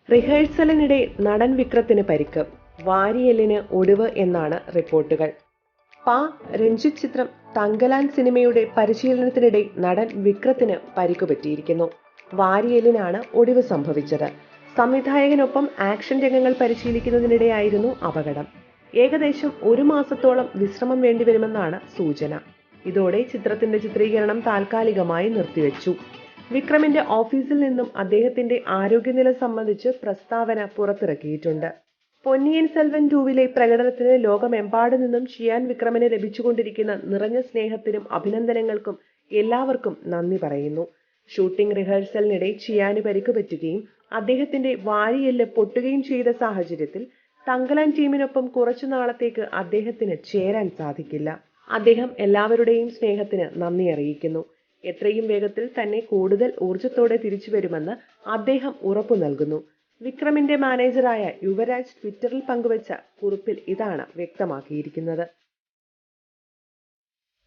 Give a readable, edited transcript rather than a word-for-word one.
റിഹേഴ്സലിനിടെ നടൻ വിക്രത്തിന് പരിക്ക്, വാരിയെല്ലിന് ഒടിവ് എന്നാണ് റിപ്പോർട്ടുകൾ. രഞ്ജിത്ത് ചിത്രം തങ്കലാൻ സിനിമയുടെ പരിശീലനത്തിനിടെ നടൻ വിക്രത്തിന് പരിക്കുപറ്റിയിരിക്കുന്നു. വാരിയെല്ലിനാണ് ഒടിവ് സംഭവിച്ചത്. സംവിധായകനൊപ്പം ആക്ഷൻ രംഗങ്ങൾ പരിശീലിക്കുന്നതിനിടെയായിരുന്നു അപകടം. ഏകദേശം 1 മാസത്തോളം വിശ്രമം വേണ്ടിവരുമെന്നാണ് സൂചന. ഇതോടെ ചിത്രത്തിന്റെ ചിത്രീകരണം താൽക്കാലികമായി നിർത്തിവെച്ചു. വിക്രമിന്റെ ഓഫീസിൽ നിന്നും അദ്ദേഹത്തിന്റെ ആരോഗ്യനില സംബന്ധിച്ച് പ്രസ്താവന പുറത്തിറക്കിയിട്ടുണ്ട്. പൊന്നിയിൻ സെൽവൻ 2 പ്രകടനത്തിന് ലോകമെമ്പാടു നിന്നും ചിയാൻ വിക്രമിന് ലഭിച്ചുകൊണ്ടിരിക്കുന്ന നിറഞ്ഞ സ്നേഹത്തിനും അഭിനന്ദനങ്ങൾക്കും എല്ലാവർക്കും നന്ദി പറയുന്നു. ഷൂട്ടിംഗ് റിഹേഴ്സലിനിടെ ചിയാന് പരിക്കുപറ്റുകയും അദ്ദേഹത്തിന്റെ വാരിയെല്ല് പൊട്ടുകയും ചെയ്ത സാഹചര്യത്തിൽ തങ്കലാൻ ടീമിനൊപ്പം കുറച്ചു നാളത്തേക്ക് അദ്ദേഹത്തിന് ചേരാൻ സാധിക്കില്ല. അദ്ദേഹം എല്ലാവരുടെയും സ്നേഹത്തിന് നന്ദി അറിയിക്കുന്നു. എത്രയും വേഗത്തിൽ തന്നെ കൂടുതൽ ഊർജത്തോടെ തിരിച്ചുവരുമെന്ന് അദ്ദേഹം ഉറപ്പു നൽകുന്നു. വിക്രമിന്റെ മാനേജറായ യുവരാജ് ട്വിറ്ററിൽ പങ്കുവച്ച കുറിപ്പിൽ ഇതാണ് വ്യക്തമാക്കിയിരിക്കുന്നത്.